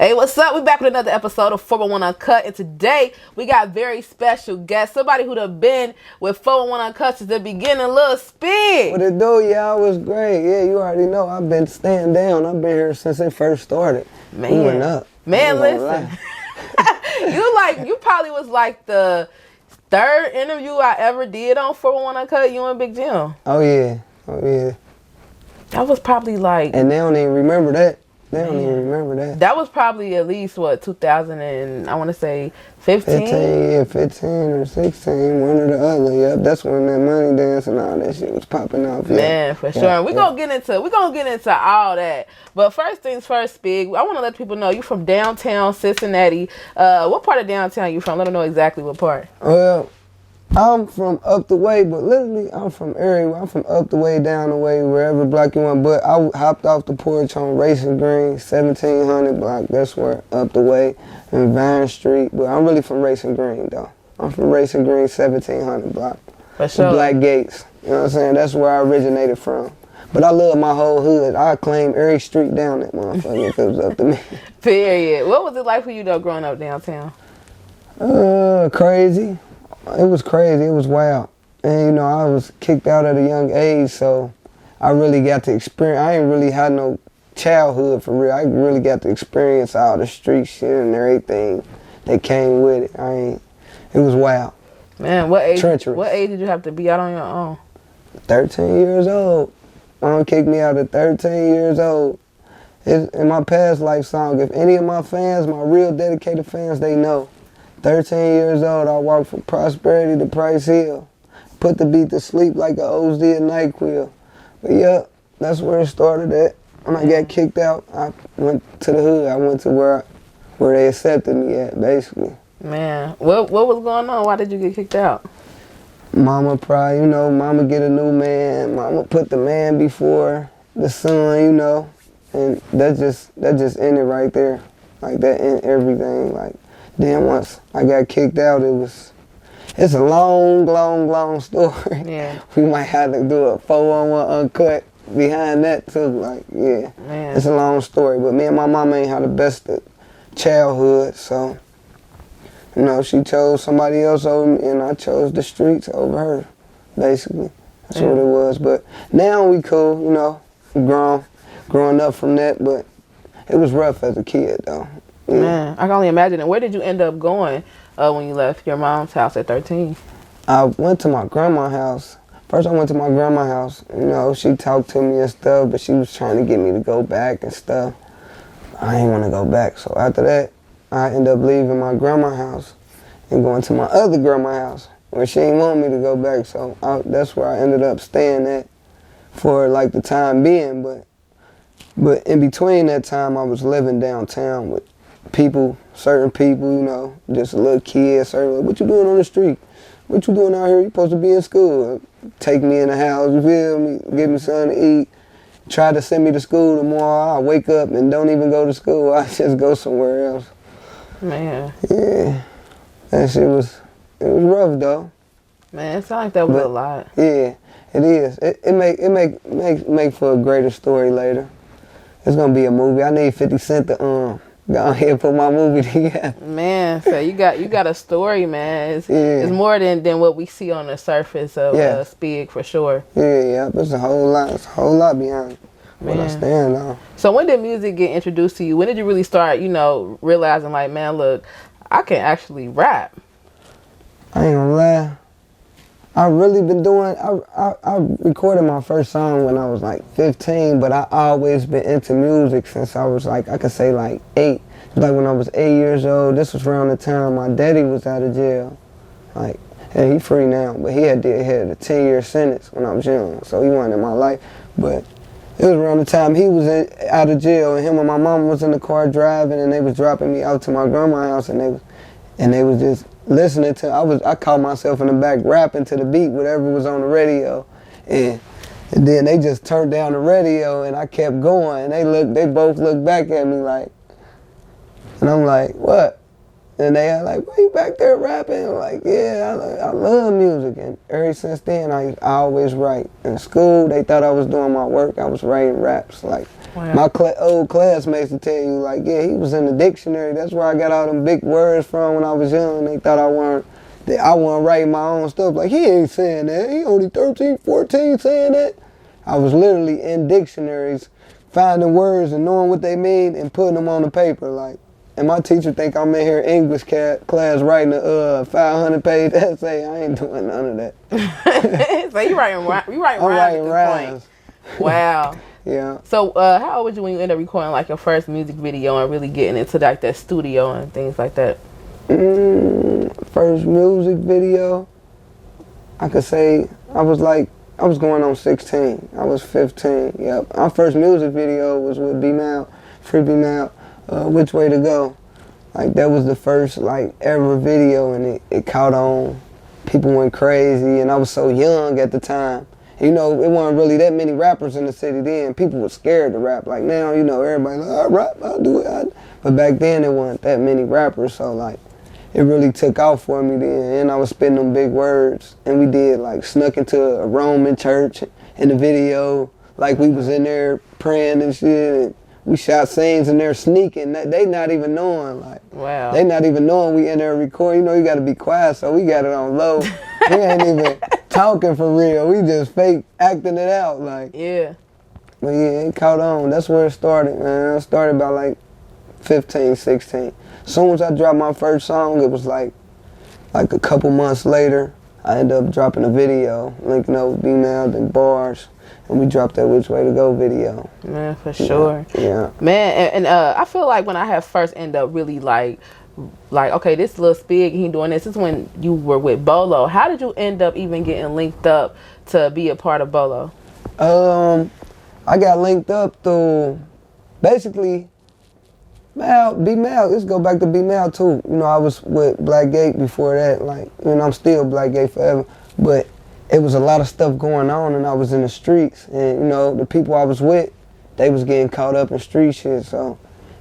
Hey, what's up? We back with another episode of 401 Uncut, and today we got very special guests. Somebody who'd have been with 401 Uncut since the beginning, Lil Spigg. What it do, y'all? Was great. Yeah, you already know. I've been staying down. I've been here since it first started. Man, we went up. Man, listen. you probably was like the third interview I ever did on 401 Uncut. You and Big Jim. Oh yeah. That was probably like. And they don't even remember that. That was probably at least, 2000 and I want to say 15? 15 or 16, one or the other. Yep, that's when that money dance and all that shit was popping off. Yeah. Man, for sure. And we're gonna get into all that. But first things first, Spigg, I want to let people know you from Downtown Cincinnati. What part of downtown you from? Let them know exactly what part. Well, I'm from up the way, but literally I'm from everywhere. I'm from up the way, down the way, wherever block you want. But I hopped off the porch on Racing Green, 1700 block. That's where up the way, in Vine Street. But I'm really from Racing Green, though. I'm from Racing Green, 1700 block. For sure. The Black Gates. You know what I'm saying? That's where I originated from. But I love my whole hood. I claim every street down that motherfucker if it was up to me. Period. What was it like for you, though, growing up downtown? Crazy. It was crazy. It was wild. And, you know, I was kicked out at a young age, so I really got to experience. I ain't really had no childhood for real. I really got to experience all the street shit and everything that came with it. It was wild. Man, what age? Treacherous. What age did you have to be out on your own? 13 years old. Mom kicked me out at 13 years old. It's in my past life song. If any of my fans, my real dedicated fans, they know. 13 years old, I walked from Prosperity to Price Hill. Put the beat to sleep like an OZ at NyQuil. But yeah, that's where it started at. When I got kicked out, I went to the hood. I went to where they accepted me at, basically. Man, what was going on? Why did you get kicked out? Mama pride, you know, mama get a new man. Mama put the man before the son, you know. And that just ended right there. Like that ended everything. Like, then once I got kicked out, it's a long story. Yeah. We might have to do a 4-on-1 Uncut behind that too. Like, yeah. Man. It's a long story. But me and my mama ain't had the best of childhood, so, you know, she chose somebody else over me and I chose the streets over her, basically. That's what it was. But now we cool, you know, growing up from that, but it was rough as a kid though. Yeah. Man, I can only imagine. And where did you end up going when you left your mom's house at 13? I went to my grandma's house. First I went to my grandma's house. You know, she talked to me and stuff, but she was trying to get me to go back and stuff. I didn't want to go back. So after that, I ended up leaving my grandma's house and going to my other grandma's house where she didn't want me to go back. So that's where I ended up staying at for like the time being. But in between that time, I was living downtown with certain people, you know, just a little kid, what you doing on the street? What you doing out here? You supposed to be in school. Take me in the house, you feel me? Give me something to eat. Try to send me to school tomorrow. I wake up and don't even go to school. I just go somewhere else. Man. Yeah. That shit was rough though. Man, it sounds like that was a lot. Yeah, it is. It make for a greater story later. It's gonna be a movie. I need 50 Cent to go ahead and put my movie together. Man, so you got a story, man. It's more than what we see on the surface of Spigg, for sure. Yeah, there's a whole lot behind what I stand on. So when did music get introduced to you? When did you really start, you know, realizing like, man, look, I can actually rap? I ain't gonna lie. I really been doing, I recorded my first song when I was like 15, but I always been into music since I was like, I could say like 8. Like when I was 8 years old, this was around the time my daddy was out of jail. Like, he free now, but he had a 10-year sentence when I was young, so he wasn't in my life. But it was around the time he was out of jail, and him and my mom was in the car driving, and they was dropping me out to my grandma's house, and they was just listening to, I caught myself in the back rapping to the beat, whatever was on the radio, and then they just turned down the radio, and I kept going, and they both looked back at me like, and I'm like, what? And they are like, why you back there rapping? I'm like, yeah, I love music. And ever since then, I always write. In school, they thought I was doing my work. I was writing raps. Like, wow. My old classmates would tell you, like, yeah, he was in the dictionary. That's where I got all them big words from when I was young. They thought I wasn't writing my own stuff. Like, he ain't saying that. He only 13, 14 saying that. I was literally in dictionaries, finding words and knowing what they mean and putting them on the paper. Like, and my teacher think I'm in here English class writing a 500-page essay. I ain't doing none of that. So you writing rhymes. Wow. Yeah. So how old was you when you ended up recording like your first music video and really getting into like that studio and things like that? First music video, I could say I was going on 16. I was 15. Yep. Our first music video was with Free B Mal. Which Way to Go. Like, that was the first like ever video, and it caught on. People went crazy, and I was so young at the time. You know, it wasn't really that many rappers in the city then. People were scared to rap. Like now, you know, everybody like, I rap, I'll do it. But back then, there wasn't that many rappers, so like, it really took off for me then. And I was spitting them big words, and we did like snuck into a Roman church in the video, like we was in there praying and shit. And we shot scenes in there sneaking. They not even knowing, like. Wow. They not even knowing we in there recording. You know, you got to be quiet, so we got it on low. We ain't even talking for real. We just fake acting it out, like. Yeah. But yeah, it caught on. That's where it started, man. It started about like 15, 16. As soon as I dropped my first song, it was like a couple months later, I ended up dropping a video, linking up with B-Mal and Bars. And we dropped that Which Way to Go video. Man, for sure. Yeah. Man, and I feel like when I have first end up really like, okay, this Lil Spigg, he doing this. This is when you were with BOLO. How did you end up even getting linked up to be a part of BOLO? I got linked up through, basically, B-Mal. Let's go back to B-Mal too. You know, I was with Blackgate before that. Like, you know, I'm still Blackgate forever. But it was a lot of stuff going on, and I was in the streets. And, you know, the people I was with, they was getting caught up in street shit. So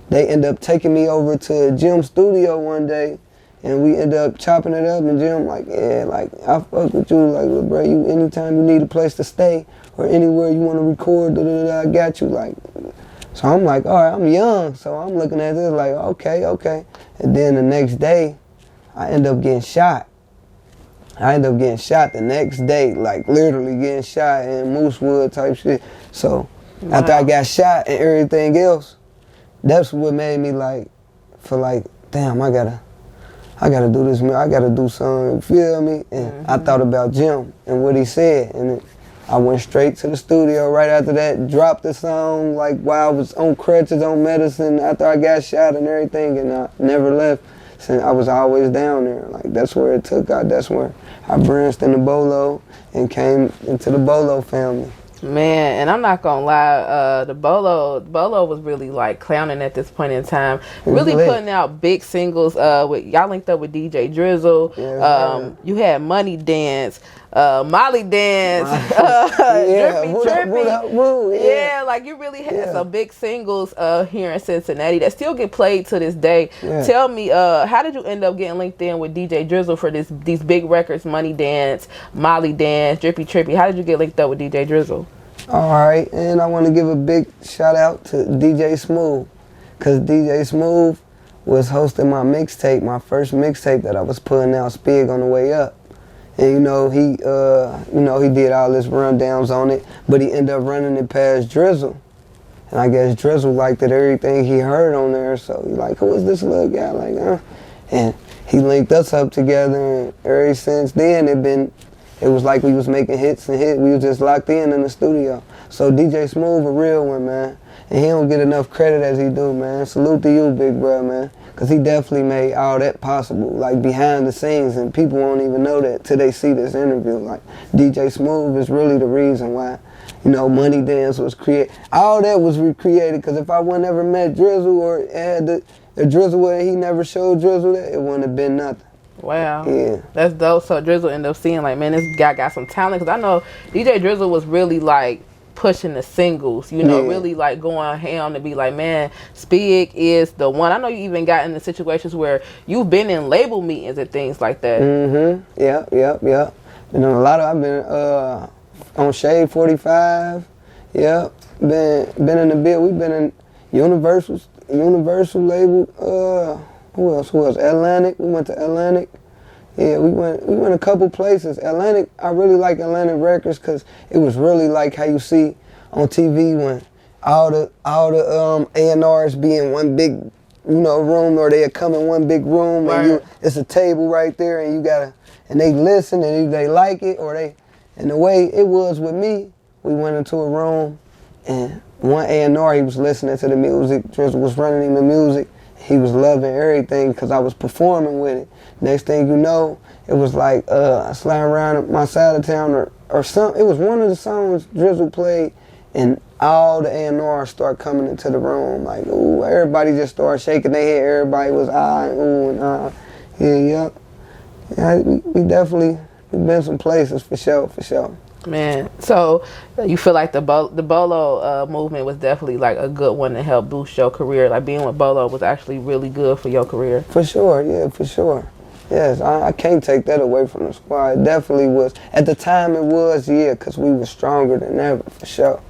they ended up taking me over to Jim's studio one day, and we ended up chopping it up. And Jim like, yeah, like, I fuck with you. Like, look, bro, you anytime you need a place to stay or anywhere you want to record, I got you. Like, so I'm like, all right, I'm young. So I'm looking at this like, okay. And then the next day, I end up getting shot. The next day, like literally getting shot in Moosewood type shit. So after I got shot and everything else, that's what made me like, feel like, damn, I gotta do this, man. I gotta do something, you feel me? And I thought about Jim and what he said, and I went straight to the studio right after that, dropped the song like while I was on crutches, on medicine, after I got shot and everything, and I never left. Since I was always down there. Like, that's where it took out. That's where I branched into BOLO and came into the BOLO family. Man, and I'm not gonna lie, the BOLO was really like clowning at this point in time. Really putting out big singles. With y'all linked up with DJ Drizzle. Yeah, you had Money Dance, Molly Dance, Trippy. Yeah, like you really had some big singles here in Cincinnati that still get played to this day. Yeah. Tell me, how did you end up getting linked in with DJ Drizzle for these big records, Money Dance, Molly Dance, Trippy? How did you get linked up with DJ Drizzle? All right, and I want to give a big shout out to DJ Smooth, because DJ Smooth was hosting my mixtape, my first mixtape that I was putting out, Spigg on the Way Up. And he did all his rundowns on it, but he ended up running it past Drizzle. And I guess Drizzle liked it, everything he heard on there, so he like, who is this little guy? Like, And he linked us up together, and ever since then it was like we was making hits and hits. We was just locked in the studio. So DJ Smooth a real one, man. And he don't get enough credit as he do, man. Salute to you, big bro, man. Because he definitely made all that possible, like behind the scenes, and people won't even know that till they see this interview. Like, DJ Smooth is really the reason why, you know, Money Dance was created. All that was recreated, because if I wouldn't ever met Drizzle or had the Drizzle where he never showed Drizzle that, it wouldn't have been nothing. Wow. Yeah. That's dope. So Drizzle ended up seeing like, man, this guy got some talent. Because I know DJ Drizzle was really like pushing the singles, you know, really like going ham to be like, man, Spigg is the one. I know you even got into situations where you've been in label meetings and things like that. Yep. Been on a lot of, I've been on Shade 45. Yep. Been in the bid. We've been in Universal label. Who else? Atlantic. We went to Atlantic. Yeah, we went a couple places. Atlantic, I really like Atlantic Records because it was really like how you see on TV when all the A&Rs be in one big, room, or they come in one big room, and it's a table right there, and and they listen, and they like it, and the way it was with me, we went into a room, and one A&R, he was listening to the music, Drizzle was running him the music, he was loving everything because I was performing with it. Next thing you know, it was like sliding around my side of town or something. It was one of the songs Drizzle played, and all the A&Rs start coming into the room. Like, ooh, everybody just started shaking their head. Everybody was ooh, and Yeah, we definitely, we've been some places for sure. Man, so you feel like the BOLO movement was definitely like a good one to help boost your career. Like being with BOLO was actually really good for your career. For sure, yeah, for sure. Yes, I can't take that away from the squad. It definitely was. At the time it was, yeah, because we were stronger than ever, for sure.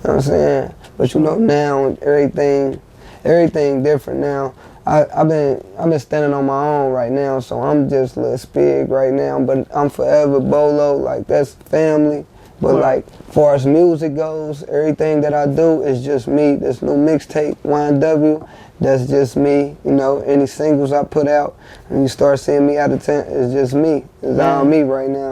You know what I'm saying? But now everything different now. I've been standing on my own right now, so I'm just Lil Spigg right now, but I'm forever BOLO, like that's family. But like, far as music goes, everything that I do is just me. This new mixtape, YNW, that's just me. Any singles I put out, and you start seeing me out of 10, it's just me. It's all me right now.